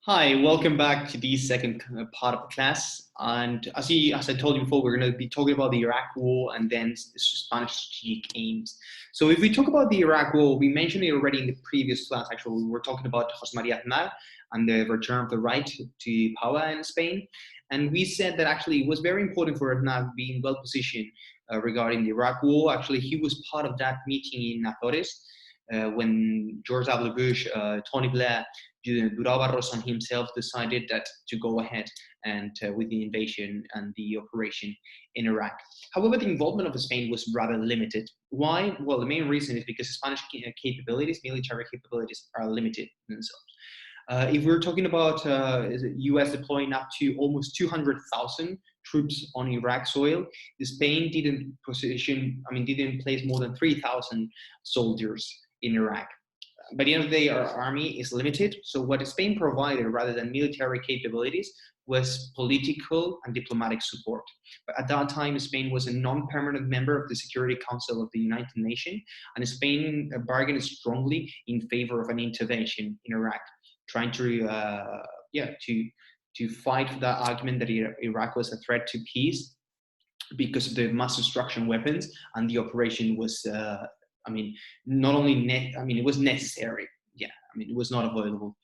Hi, welcome back to the second part of the class. And as I told you before, we're going to be talking about the Iraq War and then the Spanish strategic aims. So if we talk about the Iraq War, we mentioned it already in the previous class. Actually, we were talking about José María Aznar and the return of the right to power in Spain. And we said that actually it was very important for Aznar being well positioned regarding the Iraq War. Actually, he was part of that meeting in Azores when George W. Bush, Tony Blair, Durão Barroso and himself decided that to go ahead and with the invasion and the operation in Iraq. However, the involvement of Spain was rather limited. Why? Well, the main reason is because Spanish capabilities, military capabilities, are limited themselves. If we're talking about U.S. deploying up to almost 200,000 troops on Iraq soil, Spain didn't place more than 3,000 soldiers in Iraq. By the end of the day, our army is limited. So what Spain provided, rather than military capabilities, was political and diplomatic support. But at that time, Spain was a non-permanent member of the Security Council of the United Nations, and Spain bargained strongly in favor of an intervention in Iraq, trying to fight for that argument that Iraq was a threat to peace because of the mass destruction weapons, and the operation was not only it was necessary. Yeah, it was not avoidable.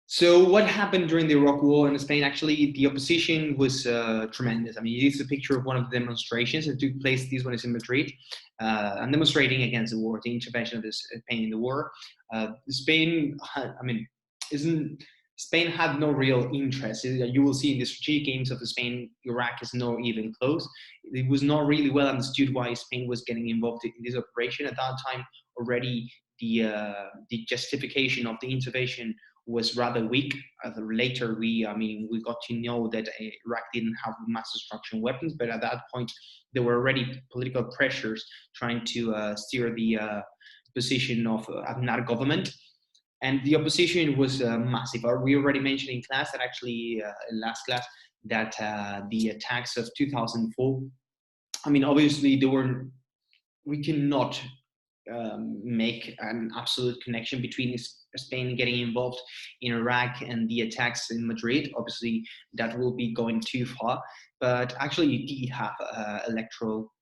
So what happened during the Iraq War in Spain? Actually, the opposition was tremendous. It's a picture of one of the demonstrations that took place. This one is in Madrid, and demonstrating against the war, the intervention of Spain in the war. Spain had no real interest. You will see in the strategic aims of Spain, Iraq is not even close. It was not really well understood why Spain was getting involved in this operation. At that time, already the justification of the intervention was rather weak. Later, we got to know that Iraq didn't have mass destruction weapons, but at that point, there were already political pressures trying to steer the position of Aznar government. And the opposition was massive. We already mentioned in class that actually, in last class, that the attacks of 2004, obviously we cannot make an absolute connection between Spain getting involved in Iraq and the attacks in Madrid. Obviously, that will be going too far. But actually, it did have electoral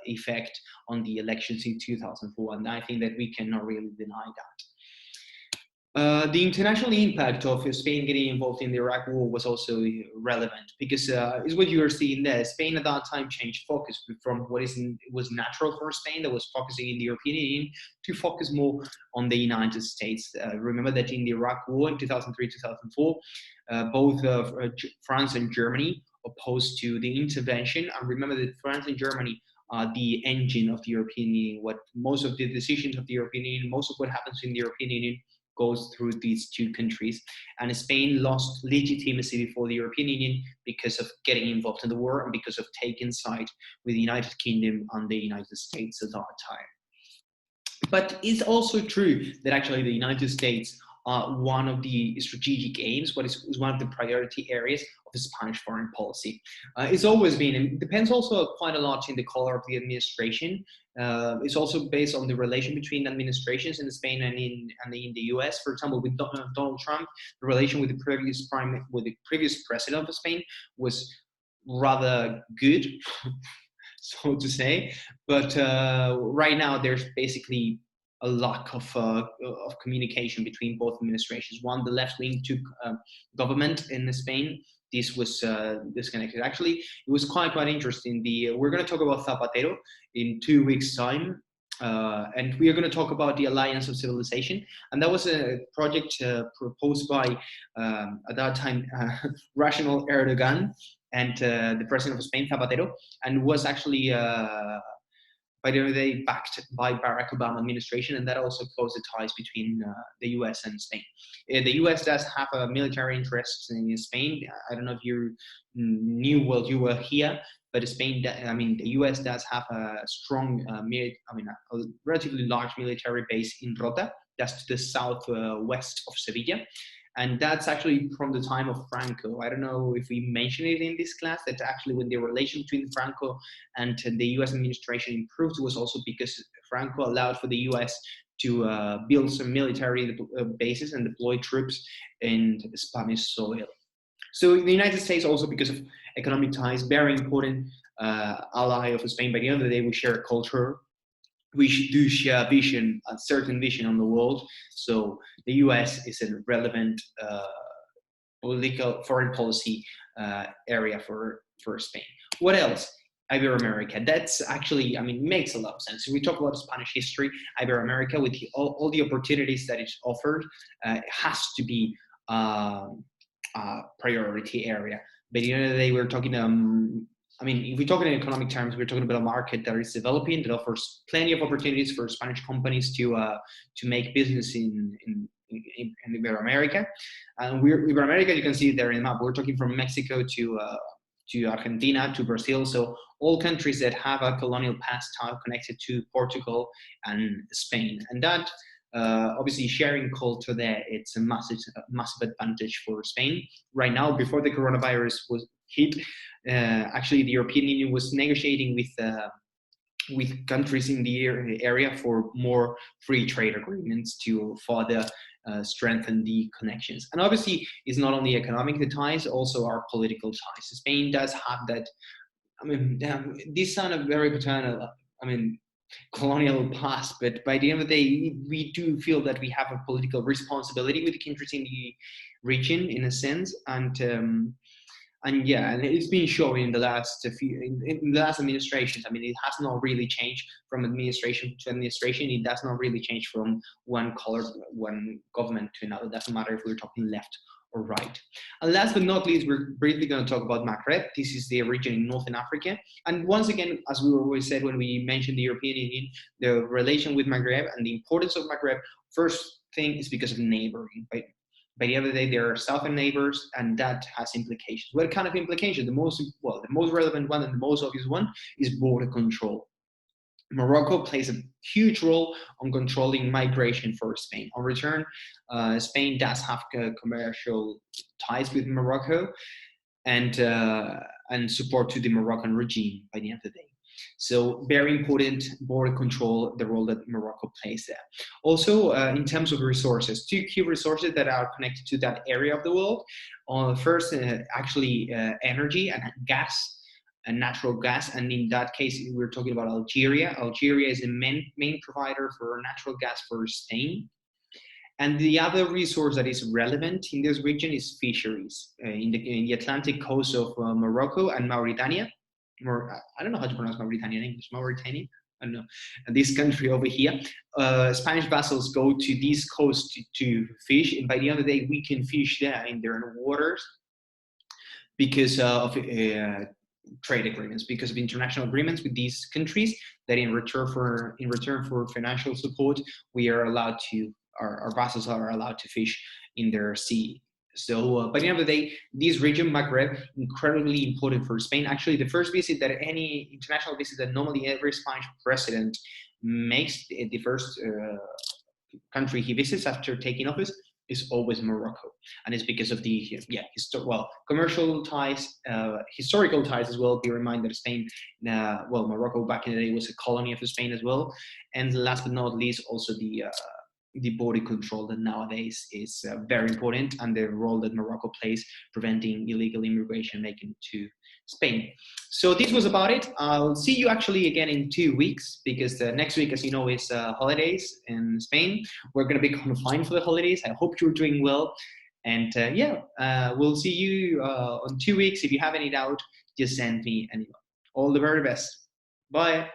effect on the elections in 2004, and I think that we cannot really deny that. The international impact of Spain getting involved in the Iraq War was also relevant because is what you are seeing there. Spain at that time changed focus from what was natural for Spain, that was focusing in the European Union, to focus more on the United States. Remember that in the Iraq War in 2003-2004, both France and Germany opposed to the intervention. And remember that France and Germany are the engine of the European Union. What most of the decisions of the European Union, most of what happens in the European Union goes through these two countries. And Spain lost legitimacy before the European Union because of getting involved in the war and because of taking side with the United Kingdom and the United States at that time. But it's also true that actually the United States are one of the strategic aims, what is one of the priority areas of the Spanish foreign policy. It's always been, and it depends also quite a lot in the color of the administration. It's also based on the relation between administrations in Spain and in the US. For example, with Donald Trump, the relation with the previous president of Spain was rather good, so to say. But right now, there's basically a lack of communication between both administrations. One, the left wing took government in Spain. This was disconnected. Actually, it was quite interesting. We're going to talk about Zapatero in 2 weeks' time. And we are going to talk about the Alliance of Civilization. And that was a project proposed by, at that time, Rational Erdogan and the president of Spain, Zapatero, and was actually by the way, backed by Barack Obama administration, and that also closed the ties between the U.S. and Spain. The U.S. does have a military interest in Spain. I don't know if you knew while you were here, but Spain, the U.S. does have a strong, a relatively large military base in Rota, that's to the southwest of Sevilla. And that's actually from the time of Franco. I don't know if we mentioned it in this class, that actually when the relation between Franco and the US administration improved was also because Franco allowed for the US to build some military bases and deploy troops in Spanish soil. So the United States also, because of economic ties, very important ally of Spain. By the end of the day, we share a culture. We do share vision, a certain vision on the world. So the U.S. is a relevant political foreign policy area for Spain. What else? Ibero-America. That's actually, I mean, makes a lot of sense. If we talk about Spanish history, Ibero-America, with all the opportunities that it's offered, has to be a priority area. But at the end of the day, we're talking, I mean, if we talk in economic terms, we're talking about a market that is developing, that offers plenty of opportunities for Spanish companies to make business in Ibero-America. And Ibero-America, you can see there in the map. We're talking from Mexico to Argentina to Brazil. So all countries that have a colonial past are connected to Portugal and Spain. And that, obviously, sharing culture there, it's a massive advantage for Spain. Right now, before the coronavirus was hit, actually the European Union was negotiating with countries in the area for more free trade agreements to further strengthen the connections. And obviously, it's not only economic ties, also our political ties. Spain does have that. I mean, this sounded very paternal. I mean, colonial past, but by the end of the day, we do feel that we have a political responsibility with the countries in the region, in a sense, and yeah, and it's been shown in the last in the last administrations. I mean, it has not really changed from administration to administration. It does not really change from one government to another. It doesn't matter if we're talking left or right. And last but not least, we're briefly going to talk about Maghreb. This is the region in Northern Africa. And once again, as we always said when we mentioned the European Union, the relation with Maghreb and the importance of Maghreb, first thing is because of neighboring. Right? By the end of the day, they are southern neighbors, and that has implications. What kind of implications? The most relevant one and the most obvious one is border control. Morocco plays a huge role on controlling migration for Spain. On return, Spain does have commercial ties with Morocco and support to the Moroccan regime by the end of the day. So very important border control, the role that Morocco plays there. Also, in terms of resources, two key resources that are connected to that area of the world. First, actually energy and gas, and natural gas. And in that case, we're talking about Algeria. Algeria is the main provider for natural gas for Spain. And the other resource that is relevant in this region is fisheries in the Atlantic coast of Morocco and Mauritania. I don't know how to pronounce Mauritania in English. Mauritania? I don't know. And this country over here, Spanish vessels go to this coast to fish, and by the end of the day, we can fish there in their waters because of trade agreements, because of international agreements with these countries. That in return for financial support, we are allowed to our vessels are allowed to fish in their sea. So, by the end of the day, this region, Maghreb, incredibly important for Spain. Actually, the first visit that any international visit that normally every Spanish president makes, the first country he visits after taking office is always Morocco. And it's because of the, commercial ties, historical ties as well. Be reminded that Spain, Morocco back in the day was a colony of Spain as well. And last but not least, also the border control that nowadays is very important, and the role that Morocco plays preventing illegal immigration making to Spain. So this was about it. I'll see you actually again in 2 weeks, because next week, as you know, is holidays in Spain. We're going to be confined for the holidays. I hope you're doing well. And we'll see you on 2 weeks. If you have any doubt, just send me an email. All the very best. Bye.